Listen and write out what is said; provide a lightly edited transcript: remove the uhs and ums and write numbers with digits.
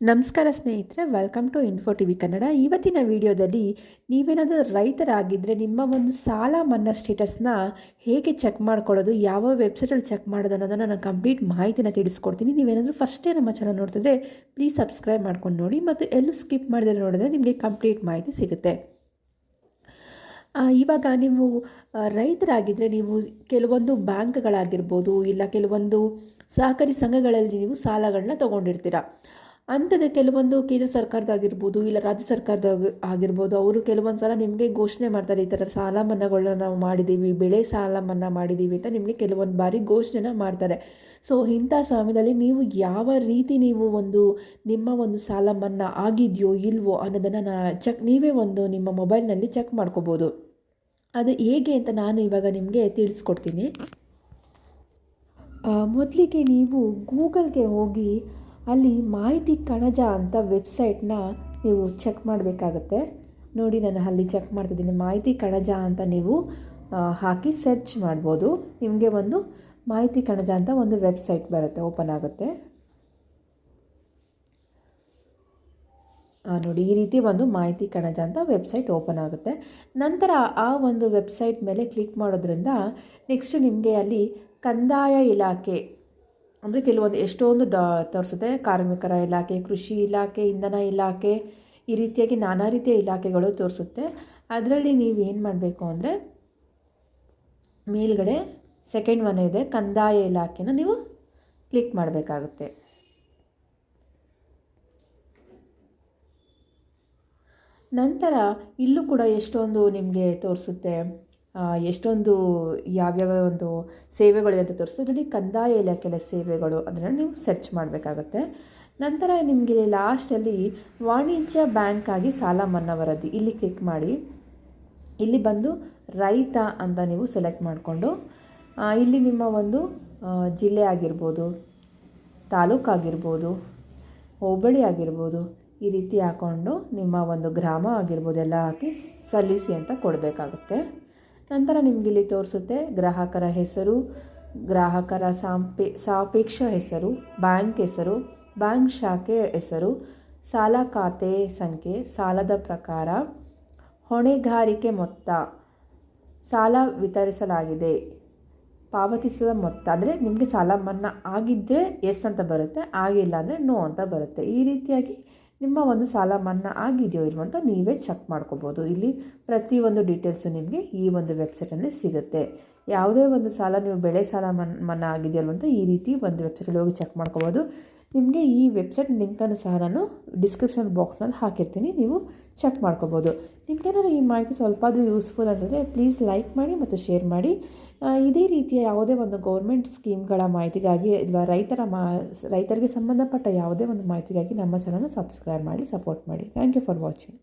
ನಮಸ್ಕಾರ ಸ್ನೇಹಿತರೆ, welcome to info TV Kannada. ಇವತ್ತಿನ ವಿಡಿಯೋದಲ್ಲಿ ನೀವೇನಾದರೂ ರೈತರಾಗಿದ್ದರೆ ನಿಮ್ಮ ಒಂದು ಸಾಲ ಮನ್ನಾ ಸ್ಟೇಟಸ್ನ ಹೇಗೆ ಚೆಕ್ ಮಾಡ್ಕೊಳ್ಳೋದು, ಯಾವ ವೆಬ್ಸೈಟಲ್ಲಿ ಚೆಕ್ ಮಾಡೋದು ಅನ್ನೋದನ್ನು ನಾನು ಕಂಪ್ಲೀಟ್ ಮಾಹಿತಿನ ತಿಳಿಸ್ಕೊಡ್ತೀನಿ. ನೀವೇನಾದರೂ ಫಸ್ಟೇ ನಮ್ಮ ಚಾನಲ್ ನೋಡ್ತಿದ್ರೆ ಪ್ಲೀಸ್ ಸಬ್ಸ್ಕ್ರೈಬ್ ಮಾಡ್ಕೊಂಡು ನೋಡಿ ಮತ್ತು ಎಲ್ಲೂ ಸ್ಕಿಪ್ ಮಾಡಿದ್ರೆ ನೋಡಿದ್ರೆ ನಿಮಗೆ ಕಂಪ್ಲೀಟ್ ಮಾಹಿತಿ ಸಿಗುತ್ತೆ. ಇವಾಗ ನೀವು ರೈತರಾಗಿದ್ದರೆ ನೀವು ಕೆಲವೊಂದು ಬ್ಯಾಂಕ್ಗಳಾಗಿರ್ಬೋದು, ಇಲ್ಲ ಕೆಲವೊಂದು ಸಹಕಾರಿ ಸಂಘಗಳಲ್ಲಿ ನೀವು ಸಾಲಗಳನ್ನ ತೊಗೊಂಡಿರ್ತೀರ. ಅಂಥದ್ದು ಕೆಲವೊಂದು ಕೇಂದ್ರ ಸರ್ಕಾರದಾಗಿರ್ಬೋದು, ಇಲ್ಲ ರಾಜ್ಯ ಸರ್ಕಾರದಾಗ ಆಗಿರ್ಬೋದು, ಅವರು ಕೆಲವೊಂದು ಸಲ ನಿಮಗೆ ಘೋಷಣೆ ಮಾಡ್ತಾರೆ, ಈ ಥರ ಸಾಲ ಮನ್ನಾಗಳನ್ನ ನಾವು ಮಾಡಿದ್ದೀವಿ, ಬೆಳೆ ಸಾಲ ಮನ್ನಾ ಮಾಡಿದ್ದೀವಿ ಅಂತ ನಿಮಗೆ ಕೆಲವೊಂದು ಬಾರಿ ಘೋಷಣೆನ ಮಾಡ್ತಾರೆ. ಸೊ ಇಂಥ ಸಮಯದಲ್ಲಿ ನೀವು ಯಾವ ರೀತಿ ನೀವು ನಿಮ್ಮ ಒಂದು ಸಾಲ ಮನ್ನಾ ಆಗಿದೆಯೋ ಇಲ್ವೋ ಅನ್ನೋದನ್ನು ನೀವೇ ನಿಮ್ಮ ಮೊಬೈಲ್ನಲ್ಲಿ ಚೆಕ್ ಮಾಡ್ಕೋಬೋದು. ಅದು ಹೇಗೆ ಅಂತ ನಾನು ಇವಾಗ ನಿಮಗೆ ತಿಳಿಸ್ಕೊಡ್ತೀನಿ. ಮೊದಲಿಗೆ ನೀವು ಗೂಗಲ್ಗೆ ಹೋಗಿ ಅಲ್ಲಿ ಮಾಹಿತಿ ಕಣಜ ಅಂತ ವೆಬ್ಸೈಟ್ನ ನೀವು ಚೆಕ್ ಮಾಡಬೇಕಾಗತ್ತೆ. ನೋಡಿ, ನಾನು ಅಲ್ಲಿ ಚೆಕ್ ಮಾಡ್ತಿದ್ದೀನಿ. ಮಾಹಿತಿ ಕಣಜ ಅಂತ ನೀವು ಹಾಕಿ ಸರ್ಚ್ ಮಾಡ್ಬೋದು. ನಿಮಗೆ ಒಂದು ಮಾಹಿತಿ ಕಣಜ ಅಂತ ಒಂದು ವೆಬ್ಸೈಟ್ ಬರುತ್ತೆ, ಓಪನ್ ಆಗುತ್ತೆ. ನೋಡಿ, ಈ ರೀತಿ ಒಂದು ಮಾಹಿತಿ ಕಣಜ ಅಂತ ವೆಬ್ಸೈಟ್ ಓಪನ್ ಆಗುತ್ತೆ. ನಂತರ ಆ ಒಂದು ವೆಬ್ಸೈಟ್ ಮೇಲೆ ಕ್ಲಿಕ್ ಮಾಡೋದ್ರಿಂದ ನೆಕ್ಸ್ಟ್ ನಿಮಗೆ ಅಲ್ಲಿ ಕಂದಾಯ ಇಲಾಖೆ ಅಂದರೆ ಕೆಲವೊಂದು ಎಷ್ಟೊಂದು ತೋರಿಸುತ್ತೆ. ಕಾರ್ಮಿಕರ ಇಲಾಖೆ, ಕೃಷಿ ಇಲಾಖೆ, ಇಂಧನ ಇಲಾಖೆ, ಈ ರೀತಿಯಾಗಿ ನಾನಾ ರೀತಿಯ ಇಲಾಖೆಗಳು ತೋರಿಸುತ್ತೆ. ಅದರಲ್ಲಿ ನೀವು ಏನು ಮಾಡಬೇಕು ಅಂದರೆ ಮೇಲ್ಗಡೆ ಸೆಕೆಂಡ್ ಒನ್ ಇದೆ, ಕಂದಾಯ ಇಲಾಖೆನ ನೀವು ಕ್ಲಿಕ್ ಮಾಡಬೇಕಾಗುತ್ತೆ. ನಂತರ ಇಲ್ಲೂ ಕೂಡ ಎಷ್ಟೊಂದು ನಿಮಗೆ ತೋರಿಸುತ್ತೆ, ಎಷ್ಟೊಂದು ಯಾವ್ಯಾವ ಒಂದು ಸೇವೆಗಳಿದೆ ಅಂತ ತೋರಿಸ್ತದೆ. ನೋಡಿ, ಕಂದಾಯ ಇಲಾಖೆಯ ಸೇವೆಗಳು ಅದನ್ನು ನೀವು ಸರ್ಚ್ ಮಾಡಬೇಕಾಗತ್ತೆ. ನಂತರ ನಿಮಗೆ ಲಾಸ್ಟಲ್ಲಿ ವಾಣಿಜ್ಯ ಬ್ಯಾಂಕ್ ಆಗಿ ಸಾಲ ಮನ್ನಾ ವರದಿ, ಇಲ್ಲಿ ಕ್ಲಿಕ್ ಮಾಡಿ. ಇಲ್ಲಿ ಬಂದು ರೈತ ಅಂತ ನೀವು ಸೆಲೆಕ್ಟ್ ಮಾಡಿಕೊಂಡು ಇಲ್ಲಿ ನಿಮ್ಮ ಒಂದು ಜಿಲ್ಲೆ ಆಗಿರ್ಬೋದು, ತಾಲೂಕಾಗಿರ್ಬೋದು, ಹೋಬಳಿ ಆಗಿರ್ಬೋದು, ಈ ರೀತಿ ಹಾಕ್ಕೊಂಡು ನಿಮ್ಮ ಒಂದು ಗ್ರಾಮ ಆಗಿರ್ಬೋದು ಎಲ್ಲ ಹಾಕಿ ಸಲ್ಲಿಸಿ ಅಂತ ಕೊಡಬೇಕಾಗುತ್ತೆ. ನಂತರ ನಿಮಗಿಲ್ಲಿ ತೋರಿಸುತ್ತೆ ಗ್ರಾಹಕರ ಹೆಸರು, ಗ್ರಾಹಕರ ಸಾಪೇಕ್ಷ ಹೆಸರು, ಬ್ಯಾಂಕ್ ಹೆಸರು, ಬ್ಯಾಂಕ್ ಶಾಖೆ ಹೆಸರು, ಸಾಲ ಖಾತೆ ಸಂಖ್ಯೆ, ಸಾಲದ ಪ್ರಕಾರ, ಹೊಣೆಗಾರಿಕೆ ಮೊತ್ತ, ಸಾಲ ವಿತರಿಸಲಾಗಿದೆ, ಪಾವತಿಸಿದ ಮೊತ್ತ. ಅಂದರೆ ನಿಮಗೆ ಸಾಲ ಮನ್ನಾ ಆಗಿದ್ದರೆ ಎಸ್ ಅಂತ ಬರುತ್ತೆ, ಆಗಿಲ್ಲ ಅಂದರೆ ನೋ ಅಂತ ಬರುತ್ತೆ. ಈ ರೀತಿಯಾಗಿ ನಿಮ್ಮ ಒಂದು ಸಾಲ ಮನ್ನಾ ಆಗಿದೆಯೋ ಇಲ್ವೋ ಅಂತ ನೀವೇ ಚೆಕ್ ಮಾಡ್ಕೋಬೋದು. ಇಲ್ಲಿ ಪ್ರತಿಯೊಂದು ಡೀಟೇಲ್ಸು ನಿಮಗೆ ಈ ಒಂದು ವೆಬ್ಸೈಟಲ್ಲಿ ಸಿಗುತ್ತೆ. ಯಾವುದೇ ಒಂದು ಸಾಲ ನೀವು ಬೆಳೆ ಸಾಲ ಮನ್ನಾ ಆಗಿದೆಯಲ್ವ ಅಂತ ಈ ರೀತಿ ಒಂದು ವೆಬ್ಸೈಟಲ್ಲಿ ಹೋಗಿ ಚೆಕ್ ಮಾಡ್ಕೋಬೋದು. ನಿಮಗೆ ಈ ವೆಬ್ಸೈಟ್ ಲಿಂಕನ್ನು ಸಹ ನಾನು ಡಿಸ್ಕ್ರಿಪ್ಷನ್ ಬಾಕ್ಸ್ನಲ್ಲಿ ಹಾಕಿರ್ತೀನಿ, ನೀವು ಚೆಕ್ ಮಾಡ್ಕೋಬೋದು. ನಿಮಗೇನಾದ್ರು ಈ ಮಾಹಿತಿ ಸ್ವಲ್ಪ ಆದರೂ ಯೂಸ್ಫುಲ್ ಅನಿಸಿದ್ರೆ ಪ್ಲೀಸ್ ಲೈಕ್ ಮಾಡಿ ಮತ್ತು ಶೇರ್ ಮಾಡಿ. ಇದೇ ರೀತಿಯ ಯಾವುದೇ ಒಂದು ಗೌರ್ಮೆಂಟ್ ಸ್ಕೀಮ್ಗಳ ಮಾಹಿತಿಗಾಗಿ ಇಲ್ಲ ರೈತರಿಗೆ ಸಂಬಂಧಪಟ್ಟ ಯಾವುದೇ ಒಂದು ಮಾಹಿತಿಗಾಗಿ ನಮ್ಮ ಚಾನಲ್ನ ಸಬ್ಸ್ಕ್ರೈಬ್ ಮಾಡಿ ಸಪೋರ್ಟ್ ಮಾಡಿ. Thank you for watching.